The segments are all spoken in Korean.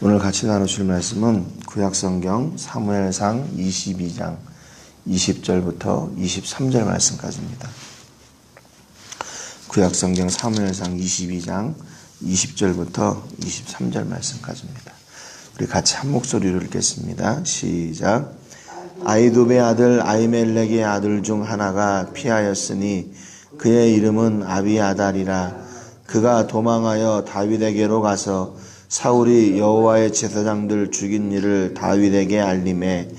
오늘 같이 나누실 말씀은 구약성경 사무엘상 22장 20절부터 23절 말씀까지입니다. 구약성경 사무엘상 22장 20절부터 23절 말씀까지입니다. 우리 같이 한 목소리로 읽겠습니다. 시작. 아히두베의 아들 아히멜렉의 아들 중 하나가 피하였으니 그의 이름은 아비아달이라. 그가 도망하여 다윗에게로 가서 사울이 여호와의 제사장들 죽인 일을 다윗에게 알림해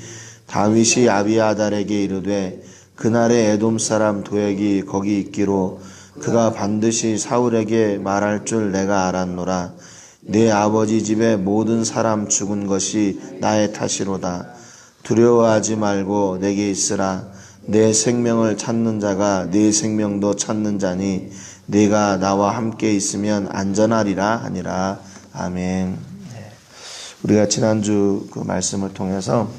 다윗이 아비아달에게 이르되 그날에 에돔 사람 도액이 거기 있기로 그가 반드시 사울에게 말할 줄 내가 알았노라. 내 아버지 집의 모든 사람 죽은 것이 나의 탓이로다. 두려워하지 말고 내게 있으라. 내 생명을 찾는 자가 내 생명도 찾는 자니 네가 나와 함께 있으면 안전하리라 하니라. 아멘. 우리가 지난주 그 말씀을 통해서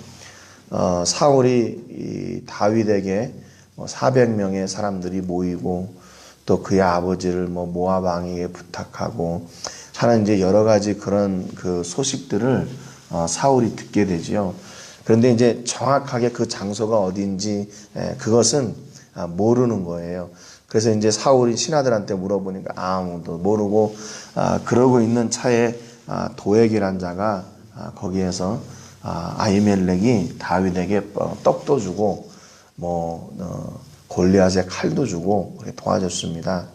사울이 다윗에게 400명의 사람들이 모이고 또 그의 아버지를 모압 왕에게 부탁하고 하는 이제 여러 가지 그런 그 소식들을 사울이 듣게 되지요. 그런데 이제 정확하게 그 장소가 어딘지 그것은 모르는 거예요. 그래서 이제 사울이 신하들한테 물어보니까 아무도 모르고 그러고 있는 차에 도액이란 자가 거기에서 아히멜렉이 다윗에게 떡도 주고 골리앗의 칼도 주고 그렇게 도와줬습니다.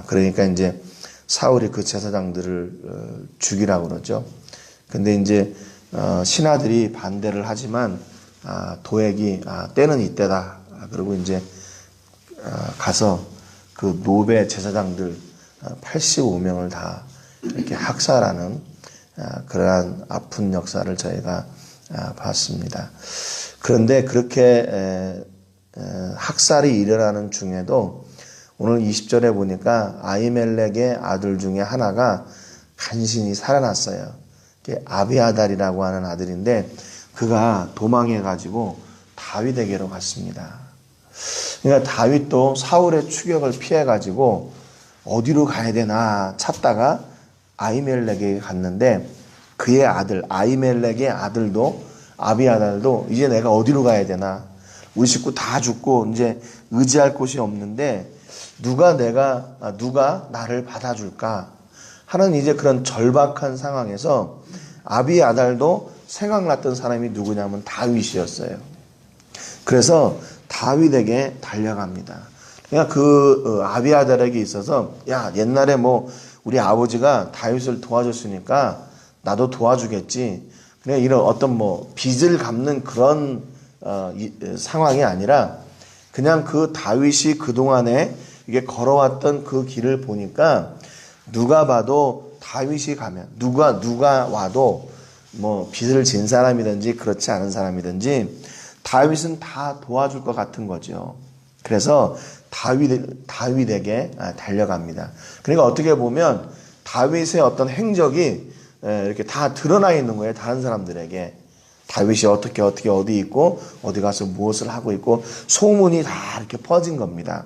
그러니까 이제 사울이 그 제사장들을 죽이라고 그러죠. 근데 이제 신하들이 반대를 하지만 도액이 때는 이때다. 그리고 이제 가서 그 노베 제사장들 85명을 다 이렇게 학살하는 그러한 아픈 역사를 저희가 봤습니다. 그런데 그렇게 학살이 일어나는 중에도 오늘 20절에 보니까 아히멜렉의 아들 중에 하나가 간신히 살아났어요. 아비아달이라고 하는 아들인데 그가 도망해가지고 다윗에게로 갔습니다. 그러니까 다윗도 사울의 추격을 피해가지고 어디로 가야 되나 찾다가 아히멜렉에게 갔는데 그의 아들 아히멜렉의 아들도 아비아달도 이제 내가 어디로 가야 되나, 우리 식구 다 죽고 이제 의지할 곳이 없는데 누가 나를 받아줄까 하는 이제 그런 절박한 상황에서 아비아달도 생각났던 사람이 누구냐면 다윗이었어요. 그래서 다윗에게 달려갑니다. 그러니까 그 아비아달에게 있어서 야, 옛날에 우리 아버지가 다윗을 도와줬으니까 나도 도와주겠지. 그냥 이런 어떤 빚을 갚는 그런 상황이 아니라 그냥 그 다윗이 그동안에 이게 걸어왔던 그 길을 보니까 누가 봐도 다윗이 가면 누가 와도 빚을 진 사람이든지 그렇지 않은 사람이든지 다윗은 다 도와줄 것 같은 거죠. 그래서 다윗에게 달려갑니다. 그러니까 어떻게 보면 다윗의 어떤 행적이 이렇게 다 드러나 있는 거예요. 다른 사람들에게. 다윗이 어떻게 어디 있고 어디 가서 무엇을 하고 있고 소문이 다 이렇게 퍼진 겁니다.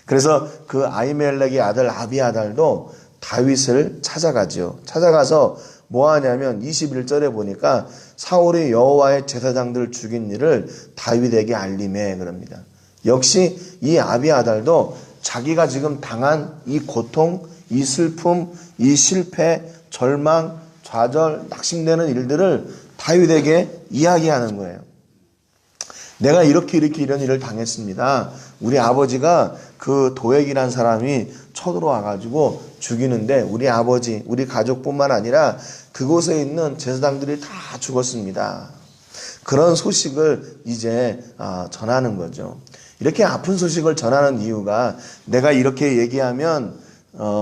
그래서 그 아히멜렉의 아들 아비아달도 다윗을 찾아가죠. 찾아가서 뭐 하냐면 21절에 보니까 사울이 여호와의 제사장들을 죽인 일을 다윗에게 알림해 그럽니다. 역시 이 아비아달도 자기가 지금 당한 이 고통, 이 슬픔, 이 실패, 절망, 좌절, 낙심되는 일들을 다윗에게 이야기하는 거예요. 내가 이렇게 이런 일을 당했습니다. 우리 아버지가 그 도액이란 사람이 쳐들어와가지고 죽이는데 우리 아버지, 우리 가족뿐만 아니라 그곳에 있는 제사장들이 다 죽었습니다. 그런 소식을 이제 전하는 거죠. 이렇게 아픈 소식을 전하는 이유가 내가 이렇게 얘기하면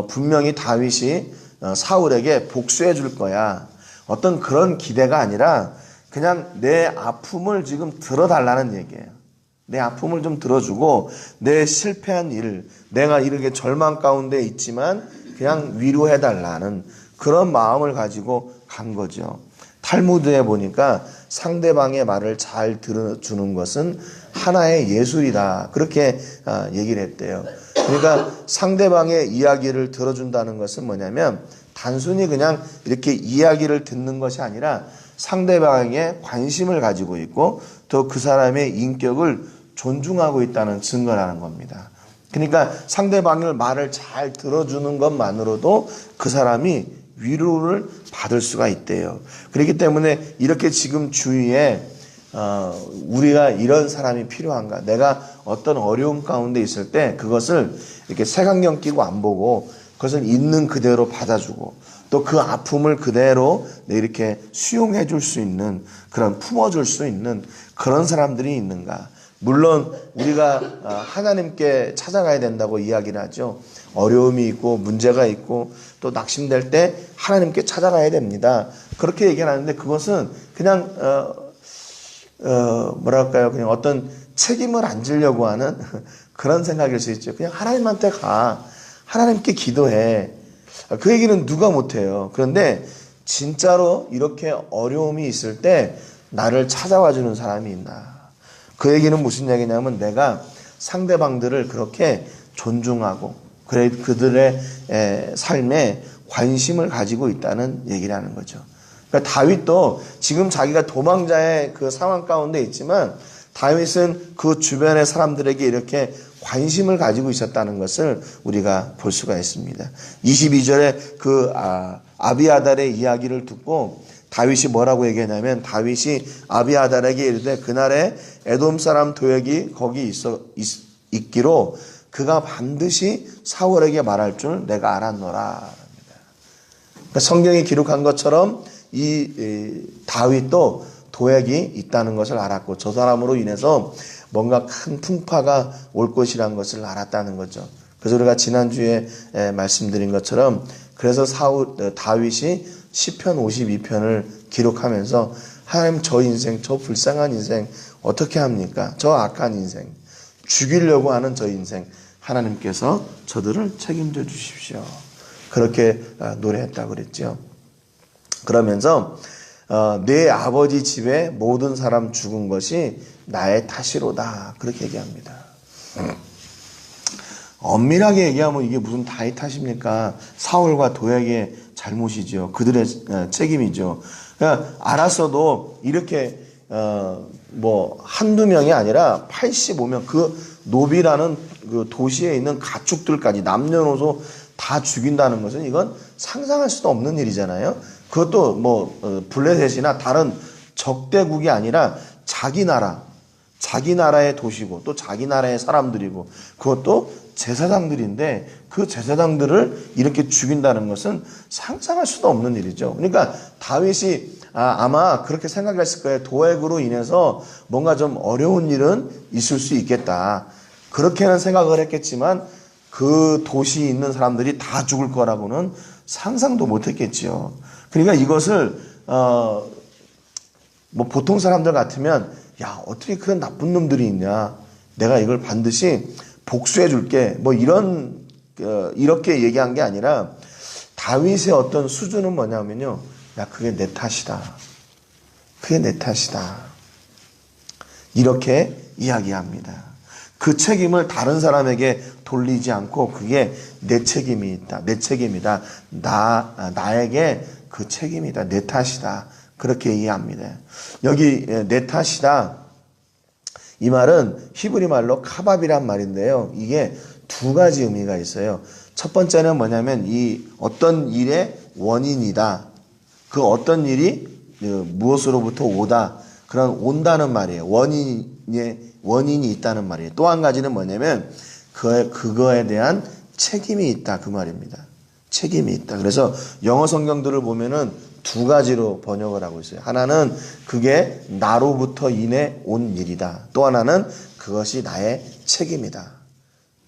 분명히 다윗이 사울에게 복수해 줄 거야. 어떤 그런 기대가 아니라 그냥 내 아픔을 지금 들어달라는 얘기예요. 내 아픔을 좀 들어주고 내 실패한 일, 내가 이렇게 절망 가운데 있지만 그냥 위로해달라는 그런 마음을 가지고 간 거죠. 탈무드에 보니까 상대방의 말을 잘 들어주는 것은 하나의 예술이다. 그렇게 얘기를 했대요. 그러니까 상대방의 이야기를 들어준다는 것은 뭐냐면 단순히 그냥 이렇게 이야기를 듣는 것이 아니라 상대방에 관심을 가지고 있고 또 그 사람의 인격을 존중하고 있다는 증거라는 겁니다. 그러니까 상대방의 말을 잘 들어주는 것만으로도 그 사람이 위로를 받을 수가 있대요. 그렇기 때문에 이렇게 지금 주위에 우리가 이런 사람이 필요한가, 내가 어떤 어려움 가운데 있을 때 그것을 이렇게 색안경 끼고 안 보고 그것을 있는 그대로 받아주고 또 그 아픔을 그대로 이렇게 수용해 줄 수 있는, 그런 품어줄 수 있는 그런 사람들이 있는가. 물론 우리가 하나님께 찾아가야 된다고 이야기를 하죠. 어려움이 있고 문제가 있고 또 낙심될 때 하나님께 찾아가야 됩니다. 그렇게 얘기를 하는데 그것은 그냥 뭐랄까요, 그냥 어떤 책임을 안 지려고 하는 그런 생각일 수 있죠. 그냥 하나님한테 가, 하나님께 기도해. 그 얘기는 누가 못해요. 그런데 진짜로 이렇게 어려움이 있을 때 나를 찾아와 주는 사람이 있나. 그 얘기는 무슨 얘기냐면 내가 상대방들을 그렇게 존중하고 그래 그들의 삶에 관심을 가지고 있다는 얘기라는 거죠. 그러니까 다윗도 지금 자기가 도망자의 그 상황 가운데 있지만 다윗은 그 주변의 사람들에게 이렇게 관심을 가지고 있었다는 것을 우리가 볼 수가 있습니다. 22절에 그 아비아달의 이야기를 듣고 다윗이 뭐라고 얘기하냐면 다윗이 아비아달에게 이르되 그날에 에돔 사람 도액이 거기 있기로 그가 반드시 사울에게 말할 줄 내가 알았노라. 그러니까 성경이 기록한 것처럼 이 다윗도 도액이 있다는 것을 알았고 저 사람으로 인해서 뭔가 큰 풍파가 올 것이라는 것을 알았다는 거죠. 그래서 우리가 지난주에 말씀드린 것처럼 그래서 다윗이 시편 52편을 기록하면서 하나님 저 인생, 저 불쌍한 인생 어떻게 합니까? 저 악한 인생, 죽이려고 하는 저 인생 하나님께서 저들을 책임져 주십시오. 그렇게 노래했다고 그랬죠. 그러면서 내 아버지 집에 모든 사람 죽은 것이 나의 탓이로다. 그렇게 얘기합니다. 엄밀하게 얘기하면 이게 무슨 다윗 탓입니까? 사울과 도액의 잘못이죠. 그들의 책임이죠. 그러니까 알았어도 이렇게 뭐 한두 명이 아니라 85명 그 노비라는 그 도시에 있는 가축들까지 남녀노소 다 죽인다는 것은 이건 상상할 수도 없는 일이잖아요. 그것도 뭐 블레셋이나 다른 적대국이 아니라 자기 나라의 도시고 또 자기 나라의 사람들이고 그것도 제사장들인데 그 제사장들을 이렇게 죽인다는 것은 상상할 수도 없는 일이죠. 그러니까 다윗이 아마 그렇게 생각했을 거예요. 도액으로 인해서 뭔가 좀 어려운 일은 있을 수 있겠다. 그렇게는 생각을 했겠지만 그 도시에 있는 사람들이 다 죽을 거라고는 상상도 못했겠지요. 그러니까 이것을 뭐 보통 사람들 같으면 야 어떻게 그런 나쁜 놈들이 있냐. 내가 이걸 반드시 복수해 줄게. 뭐 이렇게 얘기한 게 아니라 다윗의 어떤 수준은 뭐냐면요. 야 그게 내 탓이다. 그게 내 탓이다. 이렇게 이야기합니다. 그 책임을 다른 사람에게 돌리지 않고 그게 내 책임이 있다. 내 책임이다. 나에게 그 책임이다. 내 탓이다. 그렇게 이해합니다. 여기 내 탓이다. 이 말은 히브리 말로 카밥이란 말인데요. 이게 두 가지 의미가 있어요. 첫 번째는 뭐냐면 이 어떤 일의 원인이다. 그 어떤 일이 무엇으로부터 오다. 그런 온다는 말이에요. 원인이 있다는 말이에요. 또 한 가지는 뭐냐면 그거에 대한 책임이 있다. 그 말입니다. 책임이 있다. 그래서 영어 성경들을 보면은 두 가지로 번역을 하고 있어요. 하나는 그게 나로부터 인해 온 일이다. 또 하나는 그것이 나의 책임이다.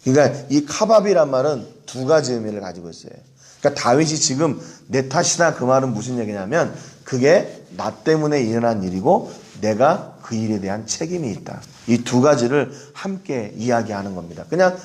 그러니까 이 카밥이란 말은 두 가지 의미를 가지고 있어요. 그러니까 다윗이 지금 내 탓이다 그 말은 무슨 얘기냐면 그게 나 때문에 일어난 일이고 내가 그 일에 대한 책임이 있다. 이 두 가지를 함께 이야기하는 겁니다. 그냥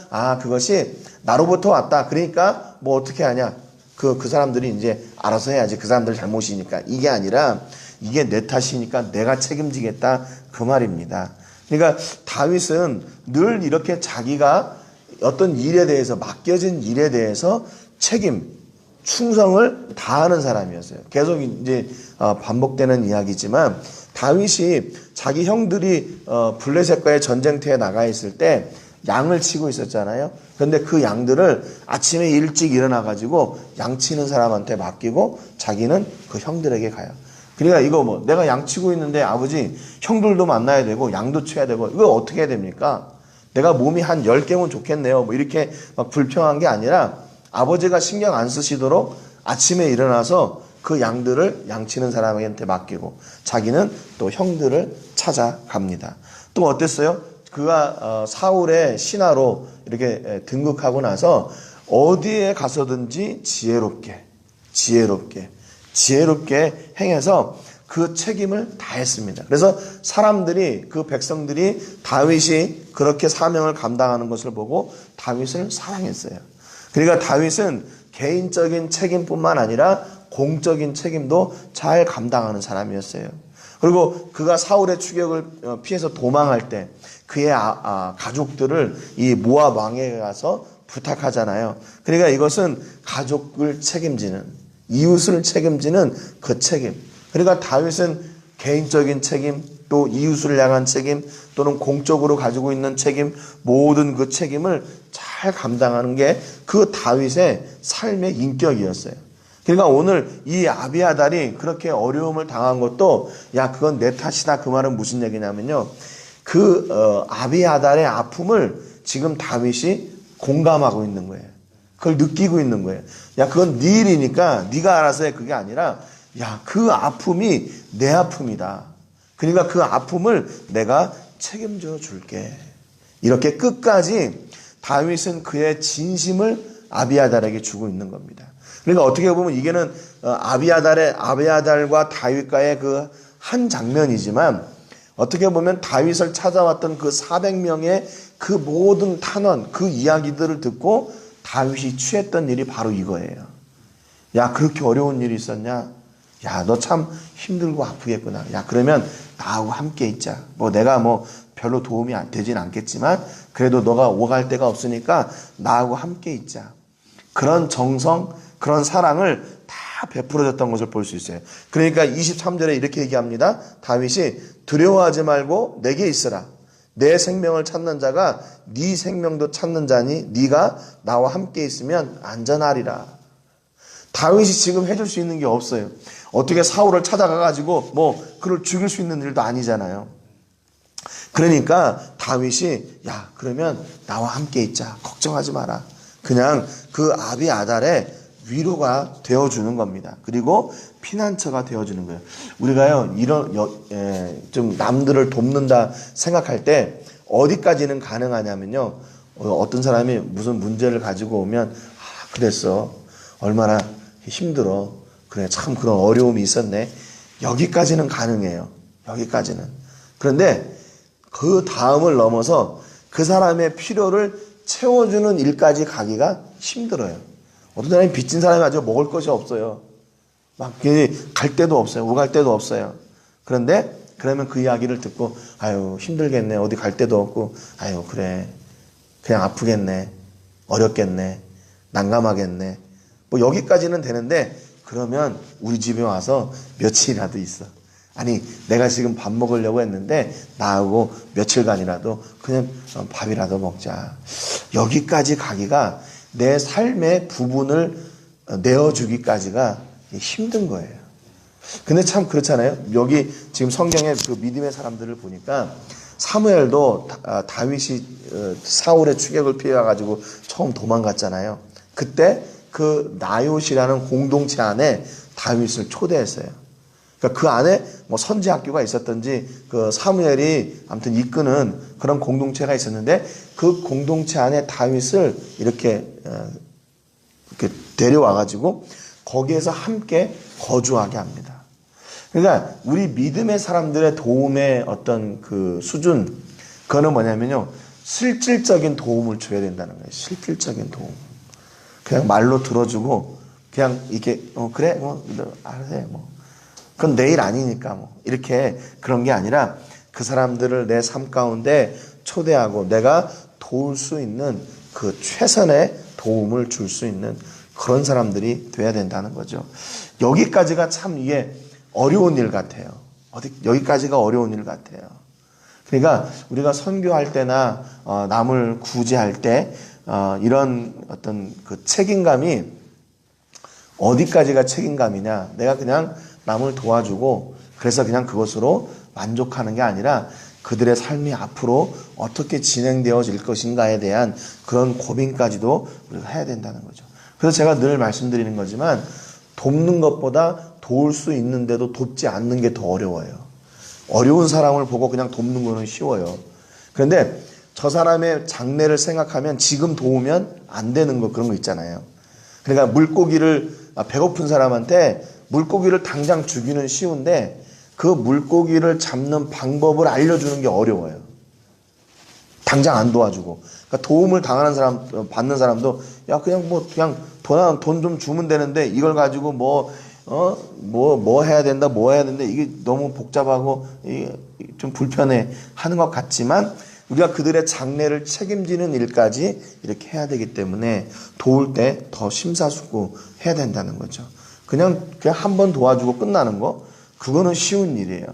그것이 나로부터 왔다. 그러니까 뭐 어떻게 하냐. 그 사람들이 이제 알아서 해야지. 그 사람들 잘못이니까. 이게 아니라 이게 내 탓이니까 내가 책임지겠다. 그 말입니다. 그러니까 다윗은 늘 이렇게 자기가 어떤 일에 대해서 맡겨진 일에 대해서 책임, 충성을 다하는 사람이었어요. 계속 이제 반복되는 이야기지만 다윗이 자기 형들이 블레셋과의 전쟁터에 나가 있을 때 양을 치고 있었잖아요. 그런데 그 양들을 아침에 일찍 일어나 가지고 양 치는 사람한테 맡기고 자기는 그 형들에게 가요. 그러니까 이거 뭐 내가 양 치고 있는데 아버지 형들도 만나야 되고 양도 쳐야 되고 이거 어떻게 해야 됩니까? 내가 몸이 한 10개면 좋겠네요. 뭐 이렇게 막 불평한 게 아니라 아버지가 신경 안 쓰시도록 아침에 일어나서 그 양들을 양치는 사람한테 맡기고 자기는 또 형들을 찾아갑니다. 또 어땠어요? 그가 사울의 신하로 이렇게 등극하고 나서 어디에 가서든지 지혜롭게 행해서 그 책임을 다했습니다. 그래서 사람들이 그 백성들이 다윗이 그렇게 사명을 감당하는 것을 보고 다윗을 사랑했어요. 그러니까 다윗은 개인적인 책임뿐만 아니라 공적인 책임도 잘 감당하는 사람이었어요. 그리고 그가 사울의 추격을 피해서 도망할 때 그의 가족들을 이 모압 왕에게 가서 부탁하잖아요. 그러니까 이것은 가족을 책임지는, 이웃을 책임지는 그 책임. 그러니까 다윗은 개인적인 책임, 또 이웃을 향한 책임, 또는 공적으로 가지고 있는 책임, 모든 그 책임을 잘 감당하는 게 그 다윗의 삶의 인격이었어요. 그러니까 오늘 이 아비아달이 그렇게 어려움을 당한 것도 야 그건 내 탓이다, 그 말은 무슨 얘기냐면요, 그 아비아달의 아픔을 지금 다윗이 공감하고 있는 거예요. 그걸 느끼고 있는 거예요. 야 그건 네 일이니까 네가 알아서 해, 그게 아니라 야 그 아픔이 내 아픔이다. 그러니까 그 아픔을 내가 책임져 줄게. 이렇게 끝까지 다윗은 그의 진심을 아비아달에게 주고 있는 겁니다. 그러니까 어떻게 보면 이게는 아비아달과 다윗과의 그 한 장면이지만 어떻게 보면 다윗을 찾아왔던 그 400명의 그 모든 탄원, 그 이야기들을 듣고 다윗이 취했던 일이 바로 이거예요. 야 그렇게 어려운 일이 있었냐? 야 너 참 힘들고 아프겠구나. 야 그러면 나하고 함께 있자. 뭐 내가 뭐 별로 도움이 되진 않겠지만 그래도 너가 오갈 데가 없으니까 나하고 함께 있자. 그런 정성, 그런 사랑을 다 베풀어줬던 것을 볼 수 있어요. 그러니까 23절에 이렇게 얘기합니다. 다윗이 두려워하지 말고 내게 있으라. 내 생명을 찾는 자가 네 생명도 찾는 자니 네가 나와 함께 있으면 안전하리라. 다윗이 지금 해줄 수 있는 게 없어요. 어떻게 사울을 찾아가가지고 뭐 그를 죽일 수 있는 일도 아니잖아요. 그러니까 다윗이 야 그러면 나와 함께 있자. 걱정하지 마라. 그냥 그 아비아달의 위로가 되어주는 겁니다. 그리고 피난처가 되어주는 거예요. 우리가요 이런 좀 남들을 돕는다 생각할 때 어디까지는 가능하냐면요, 어떤 사람이 무슨 문제를 가지고 오면 그랬어, 얼마나 힘들어, 그래 참 그런 어려움이 있었네, 여기까지는 가능해요. 여기까지는. 그런데 그 다음을 넘어서 그 사람의 필요를 채워주는 일까지 가기가 힘들어요. 어떤 사람이 빚진 사람이 아주 먹을 것이 없어요. 막 갈 데도 없어요. 오갈 데도 없어요. 그런데 그러면 그 이야기를 듣고 아유 힘들겠네, 어디 갈 데도 없고, 아유 그래 그냥 아프겠네, 어렵겠네, 난감하겠네, 뭐 여기까지는 되는데 그러면 우리 집에 와서 며칠이라도 있어. 아니 내가 지금 밥 먹으려고 했는데 나하고 며칠간이라도 그냥 밥이라도 먹자. 여기까지 가기가, 내 삶의 부분을 내어주기까지가 힘든 거예요. 근데 참 그렇잖아요. 여기 지금 성경의 그 믿음의 사람들을 보니까 사무엘도 다윗이 사울의 추격을 피해가지고 처음 도망갔잖아요. 그때 그 나요시라는 공동체 안에 다윗을 초대했어요. 그러니까 그 안에 뭐 선지 학교가 있었던지 그 사무엘이 아무튼 이끄는 그런 공동체가 있었는데 그 공동체 안에 다윗을 이렇게 데려와가지고 거기에서 함께 거주하게 합니다. 그러니까 우리 믿음의 사람들의 도움의 어떤 그 수준, 그거는 뭐냐면요, 실질적인 도움을 줘야 된다는 거예요. 실질적인 도움. 그냥 말로 들어주고 그냥 이렇게 그래 뭐 알아서 해 뭐 그건 내 일 아니니까 뭐 이렇게 그런 게 아니라 그 사람들을 내 삶 가운데 초대하고 내가 도울 수 있는 그 최선의 도움을 줄 수 있는 그런 사람들이 돼야 된다는 거죠. 여기까지가 참 이게 어려운 일 같아요. 여기까지가 어려운 일 같아요. 그러니까 우리가 선교할 때나 남을 구제할 때 이런 어떤 그 책임감이 어디까지가 책임감이냐. 내가 그냥 남을 도와주고 그래서 그냥 그것으로 만족하는 게 아니라 그들의 삶이 앞으로 어떻게 진행되어질 것인가에 대한 그런 고민까지도 우리가 해야 된다는 거죠. 그래서 제가 늘 말씀드리는 거지만 돕는 것보다 도울 수 있는데도 돕지 않는 게 더 어려워요. 어려운 사람을 보고 그냥 돕는 거는 쉬워요. 그런데 저 사람의 장래를 생각하면 지금 도우면 안 되는 거 그런 거 있잖아요. 그러니까 배고픈 사람한테 물고기를 당장 주기는 쉬운데 그 물고기를 잡는 방법을 알려주는 게 어려워요. 당장 안 도와주고. 그러니까 도움을 받는 사람도 그냥 돈 좀 주면 되는데 이걸 가지고 뭐 해야 된다, 이게 너무 복잡하고 좀 불편해 하는 것 같지만 우리가 그들의 장래를 책임지는 일까지 이렇게 해야 되기 때문에 도울 때 더 심사숙고 해야 된다는 거죠. 그냥 한 번 도와주고 끝나는 거, 그거는 쉬운 일이에요.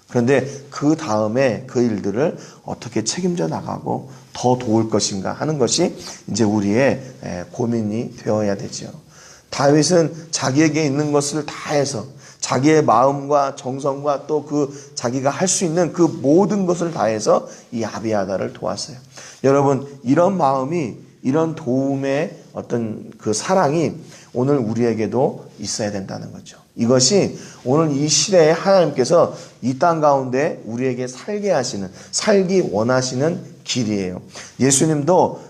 그런데 그 다음에 그 일들을 어떻게 책임져 나가고 더 도울 것인가 하는 것이 이제 우리의 고민이 되어야 되죠. 다윗은 자기에게 있는 것을 다해서 자기의 마음과 정성과 또 그 자기가 할 수 있는 그 모든 것을 다해서 이 아비아달을 도왔어요. 여러분, 이런 마음이, 이런 도움의 어떤 그 사랑이 오늘 우리에게도 있어야 된다는 거죠. 이것이 오늘 이 시대에 하나님께서 이 땅 가운데 우리에게 살기 원하시는 길이에요. 예수님도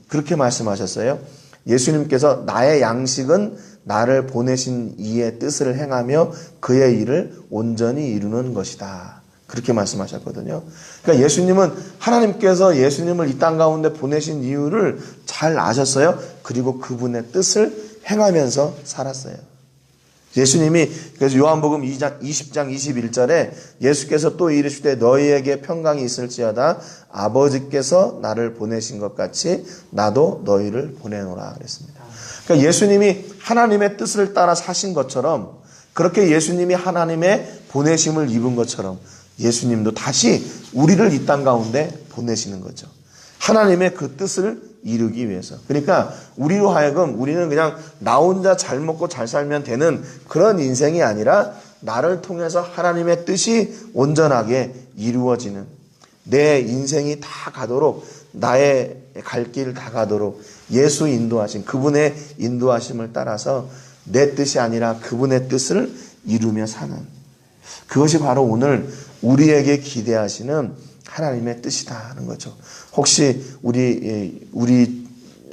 그렇게 말씀하셨어요. 예수님께서 나의 양식은 나를 보내신 이의 뜻을 행하며 그의 일을 온전히 이루는 것이다. 그렇게 말씀하셨거든요. 그러니까 예수님은, 하나님께서 예수님을 이 땅 가운데 보내신 이유를 잘 아셨어요. 그리고 그분의 뜻을 행하면서 살았어요. 예수님이 그래서 요한복음 20장 21절에 예수께서 또 이르시되 너희에게 평강이 있을지어다 아버지께서 나를 보내신 것 같이 나도 너희를 보내노라 그랬습니다. 그러니까 예수님이 하나님의 뜻을 따라 사신 것처럼, 그렇게 예수님이 하나님의 보내심을 입은 것처럼 예수님도 다시 우리를 이 땅 가운데 보내시는 거죠. 하나님의 그 뜻을 이루기 위해서. 그러니까 우리로 하여금 우리는 그냥 나 혼자 잘 먹고 잘 살면 되는 그런 인생이 아니라 나를 통해서 하나님의 뜻이 온전하게 이루어지는, 내 인생이 다 가도록, 나의 갈 길 다 가도록 예수 인도하신, 그분의 인도하심을 따라서 내 뜻이 아니라 그분의 뜻을 이루며 사는, 그것이 바로 오늘 우리에게 기대하시는 하나님의 뜻이다 하는 거죠. 혹시 우리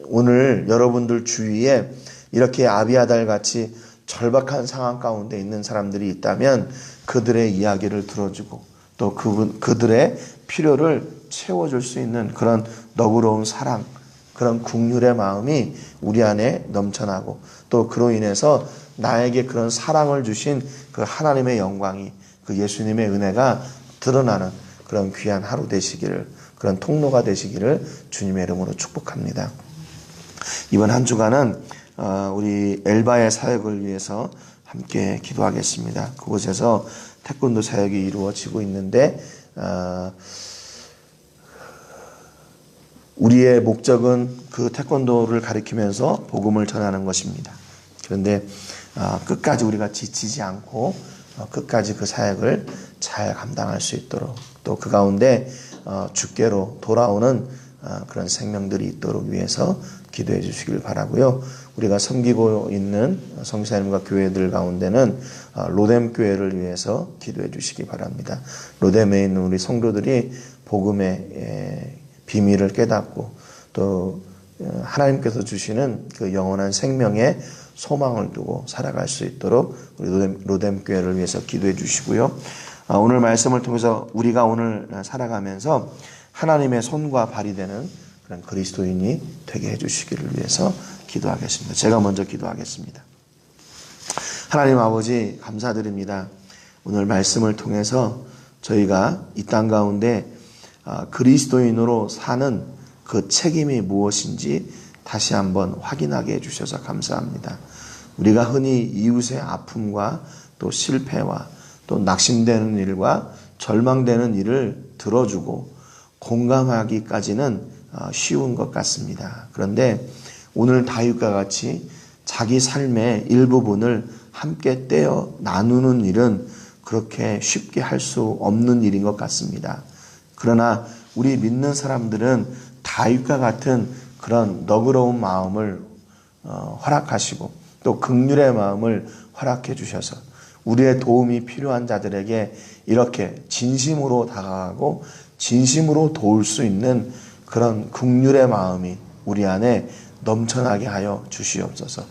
오늘 여러분들 주위에 이렇게 아비아달 같이 절박한 상황 가운데 있는 사람들이 있다면 그들의 이야기를 들어주고 또 그들의 필요를 채워줄 수 있는 그런 너그러운 사랑, 그런 긍휼의 마음이 우리 안에 넘쳐나고 또 그로 인해서 나에게 그런 사랑을 주신 그 하나님의 영광이, 그 예수님의 은혜가 드러나는 그런 귀한 하루 되시기를, 그런 통로가 되시기를 주님의 이름으로 축복합니다. 이번 한 주간은 우리 엘바의 사역을 위해서 함께 기도하겠습니다. 그곳에서 태권도 사역이 이루어지고 있는데 우리의 목적은 그 태권도를 가리키면서 복음을 전하는 것입니다. 그런데 끝까지 우리가 지치지 않고 끝까지 그 사역을 잘 감당할 수 있도록, 또 그 가운데 주께로 돌아오는 그런 생명들이 있도록 위해서 기도해 주시길 바라고요. 우리가 섬기고 있는 성사님과 교회들 가운데는 로뎀 교회를 위해서 기도해 주시기 바랍니다. 로뎀에 있는 우리 성도들이 복음의 비밀을 깨닫고 또 하나님께서 주시는 그 영원한 생명의 소망을 두고 살아갈 수 있도록 우리 로뎀 교회를 위해서 기도해 주시고요. 오늘 말씀을 통해서 우리가 오늘 살아가면서 하나님의 손과 발이 되는 그런 그리스도인이 되게 해주시기를 위해서 기도하겠습니다. 제가 먼저 기도하겠습니다. 하나님 아버지, 감사드립니다. 오늘 말씀을 통해서 저희가 이 땅 가운데 그리스도인으로 사는 그 책임이 무엇인지 다시 한번 확인하게 해주셔서 감사합니다. 우리가 흔히 이웃의 아픔과 또 실패와 또 낙심되는 일과 절망되는 일을 들어주고 공감하기까지는 쉬운 것 같습니다. 그런데 오늘 다윗과 같이 자기 삶의 일부분을 함께 떼어 나누는 일은 그렇게 쉽게 할 수 없는 일인 것 같습니다. 그러나 우리 믿는 사람들은 다윗과 같은 그런 너그러운 마음을 허락하시고 또 긍휼의 마음을 허락해 주셔서 우리의 도움이 필요한 자들에게 이렇게 진심으로 다가가고 진심으로 도울 수 있는 그런 긍휼의 마음이 우리 안에 넘쳐나게 하여 주시옵소서.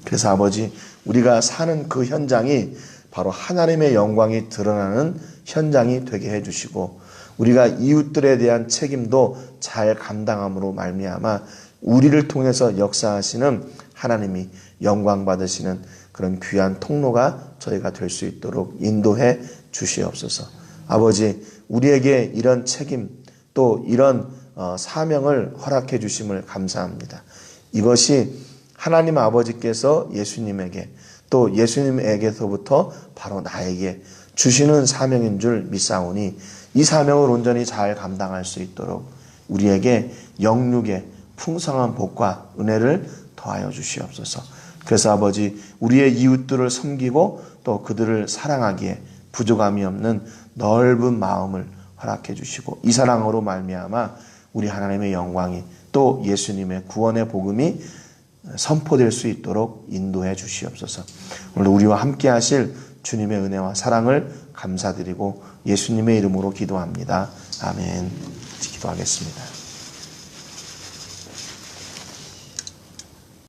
그래서 아버지, 우리가 사는 그 현장이 바로 하나님의 영광이 드러나는 현장이 되게 해주시고 우리가 이웃들에 대한 책임도 잘 감당함으로 말미암아 우리를 통해서 역사하시는 하나님이 영광 받으시는 그런 귀한 통로가 저희가 될 수 있도록 인도해 주시옵소서. 아버지, 우리에게 이런 책임 또 이런 사명을 허락해 주심을 감사합니다. 이것이 하나님 아버지께서 예수님에게 또 예수님에게서부터 바로 나에게 주시는 사명인 줄 믿사오니 이 사명을 온전히 잘 감당할 수 있도록 우리에게 영육의 풍성한 복과 은혜를 더하여 주시옵소서. 그래서 아버지, 우리의 이웃들을 섬기고 또 그들을 사랑하기에 부족함이 없는 넓은 마음을 허락해 주시고 이 사랑으로 말미암아 우리 하나님의 영광이 또 예수님의 구원의 복음이 선포될 수 있도록 인도해 주시옵소서. 오늘 우리와 함께 하실 주님의 은혜와 사랑을 감사드리고 예수님의 이름으로 기도합니다. 아멘. 기도하겠습니다.